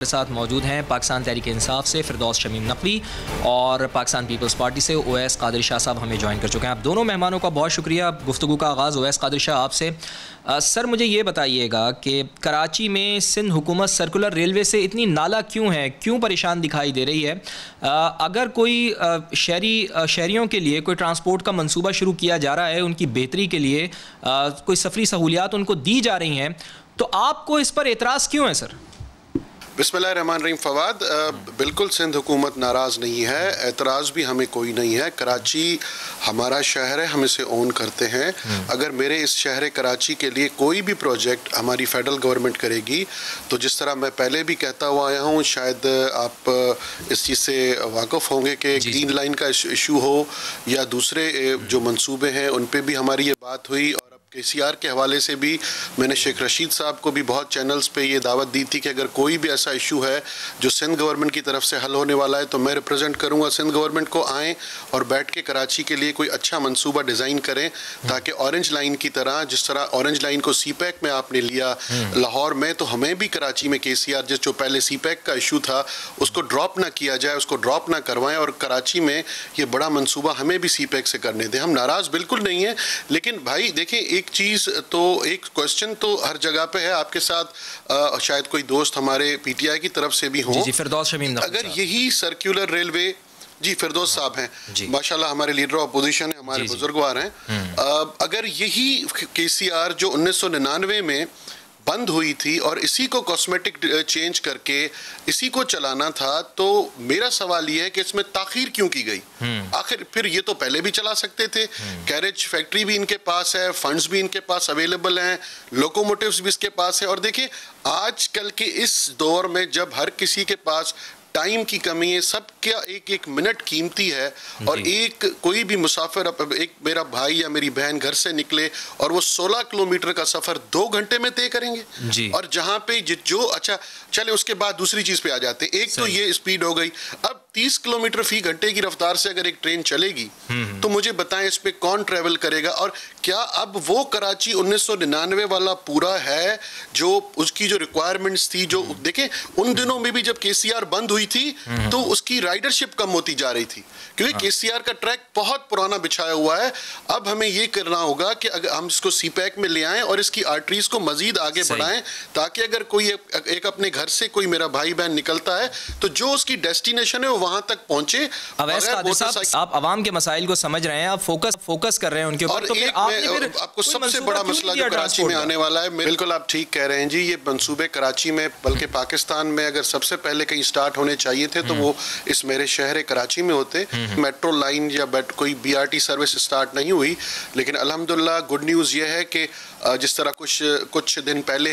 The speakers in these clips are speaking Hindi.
साथ मौजूद हैं पाकिस्तान तहरीक इंसाफ से फिरदौस शमीम नकवी और पाकिस्तान पीपल्स पार्टी से ओवैस कादरी शाह साहब हमें ज्वाइन कर चुके हैं। आप दोनों मेहमानों का बहुत शुक्रिया। गुफ्तगू का आगाज़ ओवैस कादरी शाह आपसे। सर मुझे ये बताइएगा कि कराची में सिंध हुकूमत सर्कुलर रेलवे से इतनी नाला क्यों है, क्यों परेशान दिखाई दे रही है? अगर कोई शहरियों के लिए कोई ट्रांसपोर्ट का मंसूबा शुरू किया जा रहा है, उनकी बेहतरी के लिए कोई सफरी सहूलियात उनको दी जा रही हैं, तो आपको इस पर एतराज़ क्यों है सर? बिस्मिल्लाहिर्रहमानिर्रहीम। फवाद, बिल्कुल सिंध हुकूमत नाराज़ नहीं है, एतराज़ भी हमें कोई नहीं है। कराची हमारा शहर है, हम इसे ओन करते हैं। अगर मेरे इस शहर कराची के लिए कोई भी प्रोजेक्ट हमारी फेडरल गवर्नमेंट करेगी तो जिस तरह मैं पहले भी कहता हुआ आया हूँ, शायद आप इस चीज़ से वाकिफ़ होंगे कि ग्रीन लाइन का इशू हो या दूसरे जो मंसूबे हैं उन पर भी हमारी ये बात हुई। और KCR के हवाले से भी मैंने शेख रशीद साहब को भी बहुत चैनल्स पे ये दावत दी थी कि अगर कोई भी ऐसा इशू है जो सिंध गवर्नमेंट की तरफ से हल होने वाला है तो मैं रिप्रेजेंट करूंगा सिंध गवर्नमेंट को, आएँ और बैठ के कराची के लिए कोई अच्छा मंसूबा डिज़ाइन करें ताकि ऑरेंज लाइन की तरह, जिस तरह ऑरेंज लाइन को CPEC में आपने लिया लाहौर में, तो हमें भी कराची में KCR जो पहले CPEC का इशू था उसको ड्रॉप ना किया जाए, उसको ड्रॉप ना करवाएं और कराची में ये बड़ा मंसूबा हमें भी CPEC से करने दें। हम नाराज़ बिल्कुल नहीं है, लेकिन भाई देखिए एक चीज़ तो, एक क्वेश्चन तो हर जगह पे है। आपके साथ शायद कोई दोस्त हमारे PTI की तरफ से भी हो, फिरदौस शमीम, अगर यही सर्कुलर रेलवे, जी फिरदौस साहब हैं माशाल्लाह, हमारे लीडर ऑफ अपोजिशन है, हमारे बुजुर्गवार हैं। अगर यही KCR जो 1999 में बंद हुई थी और इसी को कॉस्मेटिक चेंज करके इसी को चलाना था, तो मेरा सवाल ये है कि इसमें ताखीर क्यों की गई? आखिर फिर ये तो पहले भी चला सकते थे। कैरेज फैक्ट्री भी इनके पास है, फंड्स भी इनके पास अवेलेबल हैं, लोकोमोटिव्स भी इसके पास है। और देखिए आजकल के इस दौर में जब हर किसी के पास टाइम की कमी है, सबका एक एक मिनट कीमती है, और एक कोई भी मुसाफिर, एक मेरा भाई या मेरी बहन घर से निकले और वो 16 किलोमीटर का सफ़र 2 घंटे में तय करेंगे। और जहाँ पे जो अच्छा चले, उसके बाद दूसरी चीज़ पे आ जाते हैं। एक तो ये स्पीड हो गई, अब 30 किलोमीटर फी घंटे की रफ्तार से अगर एक ट्रेन चलेगी तो मुझे बताएं इस पे कौन ट्रेवल करेगा? और क्या अब वो कराची 1999 वाला पूरा है जो उसकी जो रिक्वायरमेंट्स थी? जो देखें उन दिनों में भी जब KCR बंद हुई थी तो उसकी राइडरशिप कम होती जा रही थी, क्योंकि KCR का ट्रैक बहुत पुराना बिछाया हुआ है। अब हमें ये करना होगा कि अगर हम इसको CPEC में ले आएं और इसकी आर्टरीज को मजीद आगे बढ़ाएं, ताकि अगर कोई एक अपने घर से कोई मेरा भाई बहन निकलता है तो जो उसकी डेस्टिनेशन है वो वहां तक पहुंचे। अवैस कादरी साहब, आप आवाम के मसाइल को समझ रहे हैं, आप फोकस कर रहे हैं उनके ऊपर, तो फिर आपको सबसे बड़ा मसला जो कराची में आने वाला है, बिल्कुल आप ठीक कह रहे हैं जी, ये मंसूबे कराची में बल्कि पाकिस्तान में अगर सबसे पहले कहीं स्टार्ट होने चाहिए थे तो वो इस मेरे शहर कराची में होते। मेट्रो लाइन या कोई BRT सर्विस स्टार्ट नहीं हुई, लेकिन अल्हम्दुलिल्लाह गुड न्यूज़ ये है कि जिस तरह कुछ दिन पहले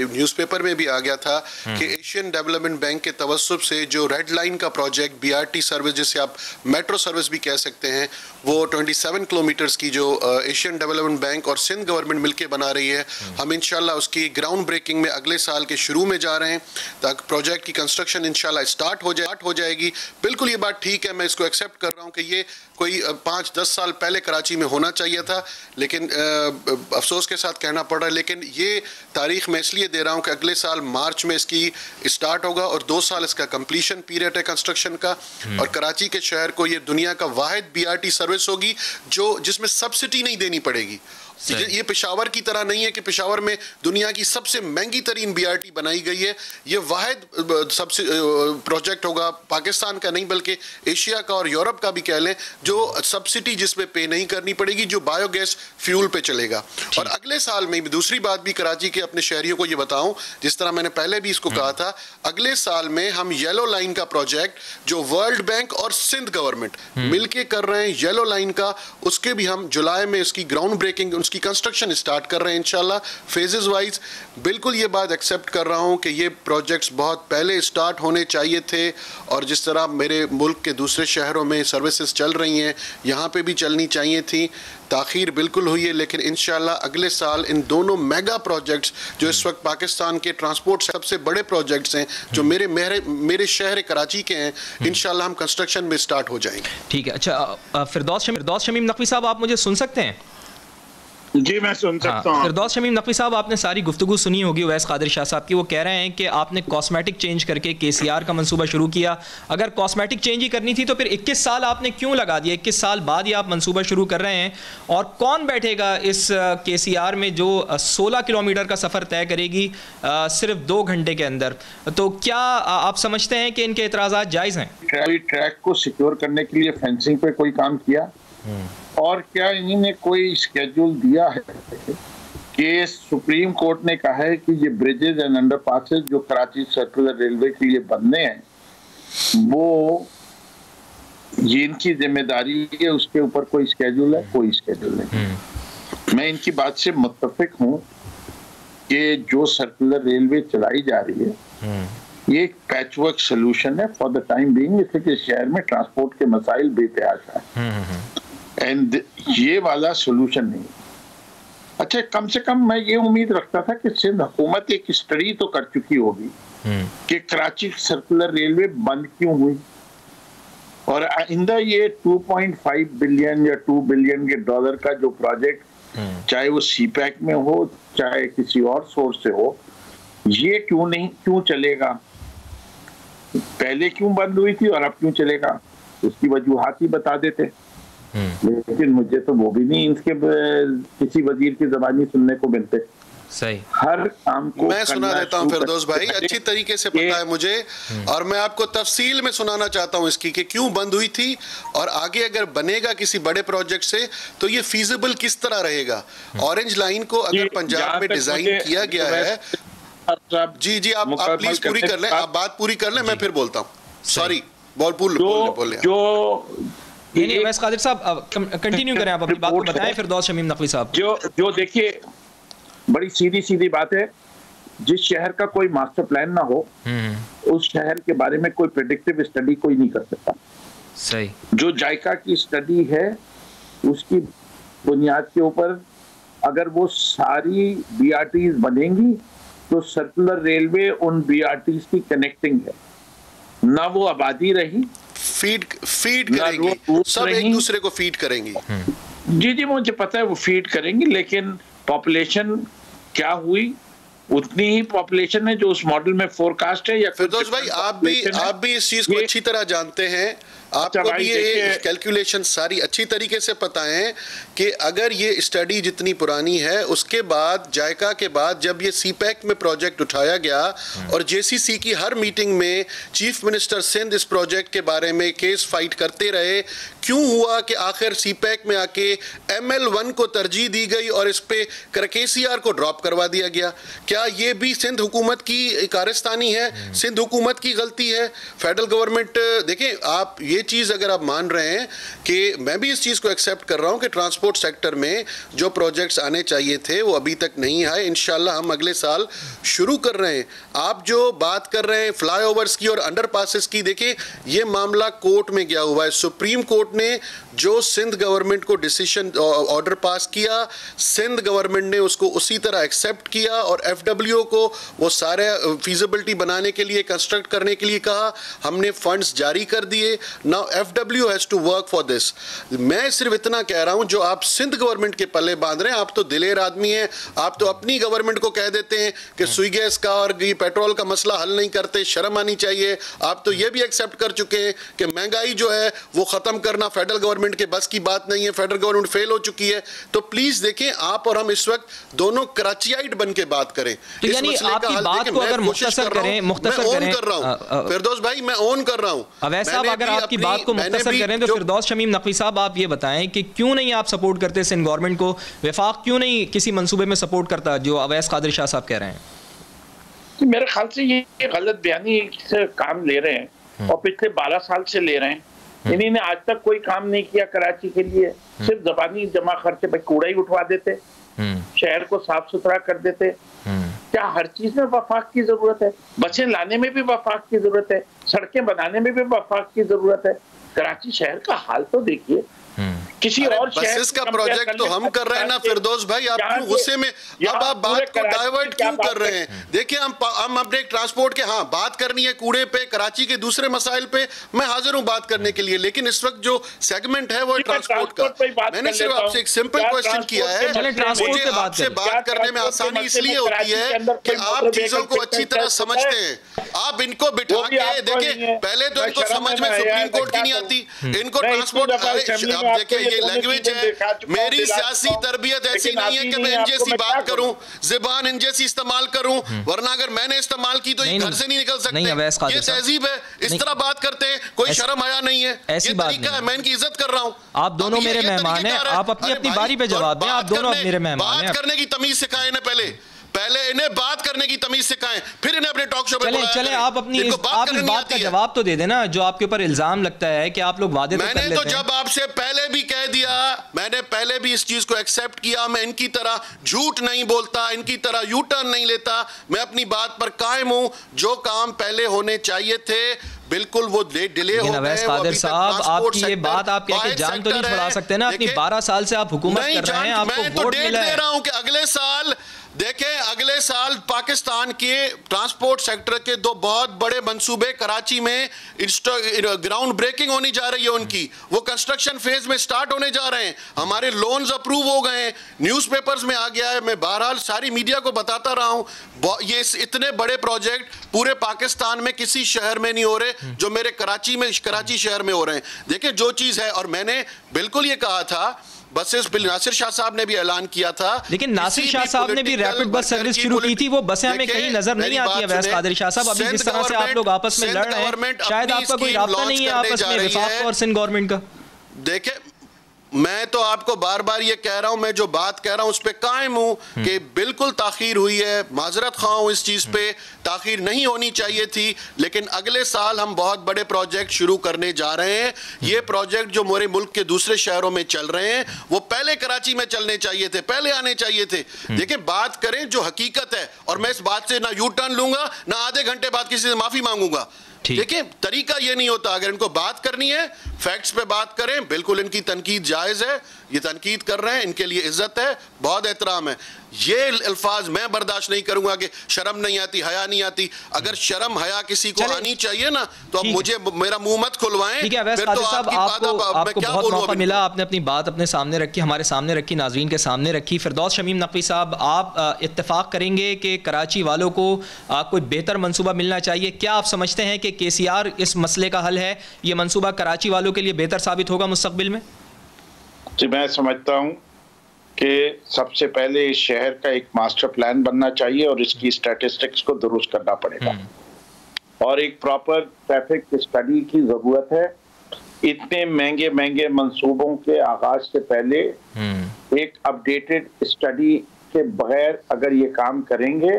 न्यूज़पेपर में भी आ गया था कि एशियन डेवलपमेंट बैंक के तवस्सुब से जो रेड लाइन का प्रोजेक्ट BRT सर्विस, जिसे आप मेट्रो सर्विस भी कह सकते हैं, वो 27 किलोमीटर्स की जो एशियन डेवलपमेंट बैंक और सिंध गवर्नमेंट मिलकर बना रही है, हम इंशाल्लाह उसकी ग्राउंड ब्रेकिंग में अगले साल के शुरू में जा रहे हैं, ताकि प्रोजेक्ट की कंस्ट्रक्शन इंशाल्लाह स्टार्ट हो जाएगी। बिल्कुल ये बात ठीक है, मैं इसको एक्सेप्ट कर रहा हूँ कि ये कोई 5-10 साल पहले कराची में होना चाहिए था, लेकिन अफसोस के साथ कहना पड़ रहा है। लेकिन ये तारीख मैं इसलिए दे रहा हूँ कि अगले साल मार्च में इसकी स्टार्ट होगा और 2 साल इसका कंप्लीशन पीरियड है कंस्ट्रक्शन का, और कराची के शहर को ये दुनिया का वाहिद BRT सर्विस होगी जिसमें सब्सिडी नहीं देनी पड़ेगी। ये पेशावर की तरह नहीं है कि पेशावर में दुनिया की सबसे महंगी तरीन BRT बनाई गई है। ये वाहिद प्रोजेक्ट होगा पाकिस्तान का नहीं बल्कि एशिया का और यूरोप का भी कह लें, जो सब्सिडी जिसमें पे नहीं करनी पड़ेगी, जो बायोगैस फ्यूल पे चलेगा। और अगले साल में दूसरी बात भी कराची के अपने शहरियों को ये बताऊं, जिस तरह मैंने पहले भी इसको कहा था, अगले साल में हम येलो लाइन का प्रोजेक्ट जो वर्ल्ड बैंक और सिंध गवर्नमेंट मिलके कर रहे हैं, येलो लाइन का, उसके भी हम जुलाई में इसकी ग्राउंड ब्रेकिंग, उसकी कंस्ट्रक्शन स्टार्ट कर रहे हैं इंशाल्लाह फेजेस वाइज। बिल्कुल ये बात एक्सेप्ट कर रहा हूं कि ये प्रोजेक्ट्स बहुत पहले स्टार्ट होने चाहिए थे, और जिस तरह मेरे मुल्क के दूसरे शहरों में सर्विसेज चल रही हैं, यहाँ पे भी चलनी चाहिए थी। ताख़ीर बिल्कुल हुई है, लेकिन इंशाल्लाह अगले साल इन दोनों मेगा प्रोजेक्ट्स जो इस वक्त पाकिस्तान के ट्रांसपोर्ट सबसे बड़े प्रोजेक्ट्स हैं, जो मेरे शहर कराची के हैं, इंशाल्लाह हम कंस्ट्रक्शन में स्टार्ट हो जाएंगे। ठीक है। अच्छा फिरदौस शमीम नकवी साहब, आप मुझे सुन सकते हैं? जी मैं सुन सकता हूँ। फिरदौस शमीम नकवी साहब, आपने सारी गुफ्तगू सुनी होगी उवैस कादिर शाह साहब की। वो कह रहे हैं कि आपने कॉस्मेटिक चेंज करके KCR का मंसूबा शुरू किया। अगर कॉस्मेटिक चेंज ही करनी थी तो फिर 21 साल आपने क्यों लगा दिया? 21 साल बाद ही आप मंसूबा शुरू कर रहे हैं। और कौन बैठेगा इस KCR में जो 16 किलोमीटर का सफ़र तय करेगी सिर्फ 2 घंटे के अंदर? तो क्या आप समझते हैं कि इनके एतराज़ात जायज़ हैं? ट्रैक को सिक्योर करने के लिए फेंसिंग पे कोई काम किया? और क्या इन्होंने कोई स्केड्यूल दिया है कि सुप्रीम कोर्ट ने कहा है कि ये ब्रिजेज एंड अंडरपासेस जो कराची सर्कुलर रेलवे के लिए बनने हैं वो ये इनकी जिम्मेदारी है, उसके ऊपर कोई स्केड्यूल है? कोई स्केड्यूल नहीं। मैं इनकी बात से मुत्तफिक हूँ कि जो सर्कुलर रेलवे चलाई जा रही है ये एक पैचवर्क सोल्यूशन है फॉर द टाइम बीइंग, इसलिए शहर में ट्रांसपोर्ट के मसाइल बेतहाशा है एंड ये वाला सोल्यूशन नहीं। अच्छा, कम से कम मैं ये उम्मीद रखता था कि सिंध हुकूमत एक स्टडी तो कर चुकी होगी कि कराची सर्कुलर रेलवे बंद क्यों हुई, और आइंदा ये 2.5 बिलियन या 2 बिलियन के डॉलर का जो प्रोजेक्ट चाहे वो CPEC में हो चाहे किसी और सोर्स से हो, ये क्यों चलेगा? पहले क्यों बंद हुई थी और अब क्यों चलेगा? उसकी वजूहात ही बता देते। लेकिन मुझे तो वो भी नहीं इनके किसी वजीर की ज़बानी सुनने को मिलते। सही, हर काम को मैं सुना देता हूं फिरदौस भाई, अच्छी तरीके से पता है मुझे, और मैं आपको तफसील में सुनाना चाहता हूं इसकी कि क्यों बंद हुई थी और आगे अगर बनेगा किसी बड़े प्रोजेक्ट से तो ये फीजिबल किस तरह रहेगा। ऑरेंज लाइन को अगर पंजाब में डिजाइन किया गया है, जी आप प्लीज पूरी कर लें, आप बात पूरी कर लें, मैं फिर बोलता हूँ। सॉरी, बोल नहीं उवैस कादिर साहब कंटिन्यू करें, आप अपनी बात को बताएं फिरदौस शमीम नकवी साहब। जो देखिए बड़ी सीधी बात है, जिस शहर का कोई मास्टर प्लान ना हो उस शहर के बारे में कोई प्रेडिक्टिव स्टडी कोई नहीं कर सकता। सही, जो जायका की स्टडी है उसकी बुनियाद के ऊपर अगर वो सारी BRTs बनेंगी तो सर्कुलर रेलवे उन BRTs की कनेक्टिंग है, ना वो आबादी रही, फीड करेंगी, सब एक दूसरे को फीड करेंगी। जी मुझे पता है वो फीड करेंगी, लेकिन पॉपुलेशन क्या हुई? उतनी ही पॉपुलेशन है जो उस मॉडल में फोरकास्ट है। या फिरदौस भाई आप भी इस चीज को अच्छी तरह जानते हैं, आपको भी ये कैलकुलेशन सारी अच्छी तरीके से पता है कि अगर ये स्टडी जितनी पुरानी है उसके बाद जायका के बाद जब ये CPEC में प्रोजेक्ट उठाया गया और JCC की हर मीटिंग में चीफ मिनिस्टर सिंध इस प्रोजेक्ट के बारे में केस फाइट करते रहे, क्यों हुआ कि आखिर CPEC में आके ML1 को तरजीह दी गई और इस पे KCR को ड्रॉप करवा दिया गया? क्या ये भी सिंध हुकूमत की कारस्तानी है, सिंध हुकूमत की गलती है? फेडरल गवर्नमेंट, देखें आप ये चीज अगर आप मान रहे हैं कि मैं भी इस चीज को एक्सेप्ट कर रहा हूं कि ट्रांसपोर्ट सेक्टर में जो प्रोजेक्ट्स आने चाहिए थे वो अभी तक नहीं आए, इंशाल्लाह हम अगले साल शुरू कर रहे हैं। आप जो बात कर रहे हैं फ्लाईओवर्स की और अंडरपासेस की, देखिए ये मामला कोर्ट में गया हुआ है। सुप्रीम कोर्ट ने जो सिंध गवर्नमेंट को डिसीजन ऑर्डर पास किया, सिंध गवर्नमेंट ने उसको उसी तरह एक्सेप्ट किया और FWO को वो सारे फीजिबिलिटी बनाने के लिए, कंस्ट्रक्ट करने के लिए कहा, हमने फंड्स जारी कर दिए। Now FWO has to work for this. मैं सिर्फ इतना कह रहा हूं, जो आप सिंध गवर्नमेंट के पल्ले बांध रहे हैं, आप तो दिलेर आदमी हैं, आप तो अपनी गवर्नमेंट को कह देते हैं कि सुई गैस का और पेट्रोल का मसला हल नहीं करते, शर्म आनी चाहिए। आप तो ये भी एक्सेप्ट कर चुके हैं कि महंगाई जो है वो खत्म करना फेडरल गवर्नमेंट के बस की बात नहीं है, फेडरल गवर्नमेंट फेल हो चुकी है। तो प्लीज देखें, आप और हम इस वक्त दोनों कराचियाइट बन के बात करें। तो यानी आपकी बात को अगर मुख्तसर करें, फिरदौस भाई मैं ऑन कर रहा हूं। अवैस साहब अगर आपकी बात को मुख्तसर करें तो फिरदौस शमीम नकवी साहब आप ये बताएं कि क्यों नहीं आप सपोर्ट करते सिंध गवर्नमेंट को, वफाक क्यों नहीं किसी मंसूबे में सपोर्ट करता जो अवैस कादिर शाह साहब कह रहे हैं? मेरे ख्याल से ये गलत बयानी से काम ले रहे हैं और पिछले 12 साल से ले रहे हैं। इन्होंने आज तक कोई काम नहीं किया कराची के लिए, सिर्फ जबानी जमा खर्चे, भाई कूड़ा ही उठवा देते, शहर को साफ सुथरा कर देते। क्या हर चीज में वफाक की जरूरत है? बसें लाने में भी वफाक की जरूरत है, सड़कें बनाने में भी वफाक की जरूरत है। कराची शहर का हाल तो देखिए, किसी और बसेस का प्रोजेक्ट तो हम कर रहे हैं ना फिरदौस भाई, आप क्यों गुस्से में अब आप बात को डाइवर्ट क्यों कर रहे हैं? देखिए हम अपने ट्रांसपोर्ट के, हाँ बात करनी है कूड़े पे, कराची के दूसरे मसाइल पे मैं हाजिर हूं बात करने के लिए, लेकिन इस वक्त जो सेगमेंट है वो ट्रांसपोर्ट का। मैंने सिर्फ आपसे एक सिंपल क्वेश्चन किया है, मुझे आपसे बात करने में आसानी इसलिए होती है कि आप चीजों को अच्छी तरह समझते हैं। आप इनको बिठा के देखिए, पहले तो इनको समझ में सुप्रीम कोर्ट की नहीं आती, इनको ट्रांसपोर्ट, आप देखिए ये लैंग्वेज है। मेरी सियासी तरबियत ऐसी नहीं है कि मैं इन जैसी बात करूं, ज़बान इन जैसी इस्तेमाल करूं, वरना अगर मैंने इस्तेमाल की तो ये घर से नहीं निकल सकते। ये तहजीब है, इस तरह बात करते हैं, कोई शर्म आया नहीं है, ये तरीका है, मैं इनकी इज्जत कर रहा हूं। आप दोनों मेरे मेहमान हैं, आप अपनी अपनी बारी पे जवाब दें। आप दोनों मेरे मेहमान हैं, बात करने की तमीज सिखाएं ना, पहले इन्हें बात करने की तमीज सिखाएं, फिर इन्हें अपने टॉक शो पे बुलाया। चले आप अपनी इस बात का जवाब तो दे देना जो आपके ऊपर इल्जाम लगता है कि आप लोग वादे तो कर लेते हैं। मैंने तो जब आपसे पहले भी कह दिया, मैंने पहले भी इस चीज को एक्सेप्ट किया, मैं इनकी तरह झूठ नहीं बोलता, इनकी तरह यू टर्न नहीं लेता, मैं अपनी बात पर कायम हूं। जो काम पहले होने चाहिए थे बिल्कुल वो डिले हो गए। कादिर साहब, आपकी ये बात आप कह के जान तो नहीं छुड़ा सकते ना? अपनी 12 साल से आप हुकूमत कर रहे हैं, आपको वोट मिला है। दे रहा हूं कि अगले साल देखें, अगले साल पाकिस्तान के ट्रांसपोर्ट सेक्टर के दो बहुत बड़े मंसूबे कराची में ग्राउंड ब्रेकिंग होनी जा रही है उनकी, वो कंस्ट्रक्शन फेज में स्टार्ट होने जा रहे हैं। हमारे लोन्स अप्रूव हो गए हैं, न्यूज़पेपर्स में आ गया है, मैं बहरहाल सारी मीडिया को बताता रहा हूं। ये इतने बड़े प्रोजेक्ट पूरे पाकिस्तान में किसी शहर में नहीं हो रहे जो मेरे कराची शहर में हो रहे हैं। देखिए जो चीज़ है, और मैंने बिल्कुल ये कहा था, बसेस बिल नासिर शाह साहब ने भी ऐलान किया था, लेकिन नासिर शाह साहब ने भी रैपिड बस सर्विस शुरू की थी, वो बसें हमें कहीं नजर नहीं आती है। वैसे कादिर शाह साहब, अभी जिस तरह से आप लोग आपस में लड़ रहे हैं, शायद आपका कोई राब्ता नहीं है आपस में वफाक और सिंध गवर्नमेंट का। देखे, मैं तो आपको बार बार ये कह रहा हूं, मैं जो बात कह रहा हूं उस पे कायम हूं कि बिल्कुल ताखीर हुई है, माजरत खां हूं इस चीज पे, ताखीर नहीं होनी चाहिए थी। लेकिन अगले साल हम बहुत बड़े प्रोजेक्ट शुरू करने जा रहे हैं। ये प्रोजेक्ट जो मेरे मुल्क के दूसरे शहरों में चल रहे हैं वो पहले कराची में चलने चाहिए थे, पहले आने चाहिए थे। देखिए बात करें जो हकीकत है, और मैं इस बात से ना यू टर्न लूंगा ना आधे घंटे बाद किसी से माफी मांगूंगा। देखिए तरीका ये नहीं होता, अगर इनको बात करनी है फैक्ट्स पे बात करें, बिल्कुल इनकी तनकीद जायज है, ये तनकीद कर रहे हैं, इनके लिए इज्जत है, बहुत एहतराम है। ये अल्फाज मैं बर्दाश्त नहीं करूंगा कि शर्म नहीं आती, हया नहीं आती। अगर शर्म हया किसी को आनी चाहिए ना तो अब मुझे मेरा मुंह मत खुलवाएं। ठीक है वैसे कादिर साहब, आपको बहुत मौका मिला, आपने अपनी बात अपने सामने रखी, हमारे सामने रखी, नाज़रीन के सामने रखी। फिरदौस शमीम नकवी साहब, आप इत्तेफाक करेंगे कि कराची वालों को कोई बेहतर मनसूबा मिलना चाहिए? क्या आप समझते हैं कि KCR इस मसले का हल है? ये मनसूबा कराची वालों के लिए बेहतर साबित होगा मुस्तकबिल में? जी, मैं समझता हूँ कि सबसे पहले इस शहर का एक मास्टर प्लान बनना चाहिए और इसकी स्टैटिस्टिक्स को दुरुस्त करना पड़ेगा, और एक प्रॉपर ट्रैफिक स्टडी की जरूरत है। इतने महंगे महंगे मंसूबों के आगाज से पहले एक अपडेटेड स्टडी के बगैर अगर ये काम करेंगे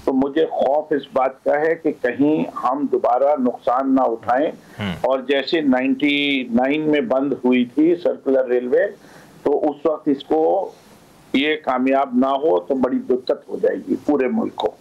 तो मुझे खौफ इस बात का है कि कहीं हम दोबारा नुकसान ना उठाएं, और जैसे 99 में बंद हुई थी सर्कुलर रेलवे, तो उस वक्त इसको ये कामयाब ना हो तो बड़ी दिक्कत हो जाएगी पूरे मुल्क को।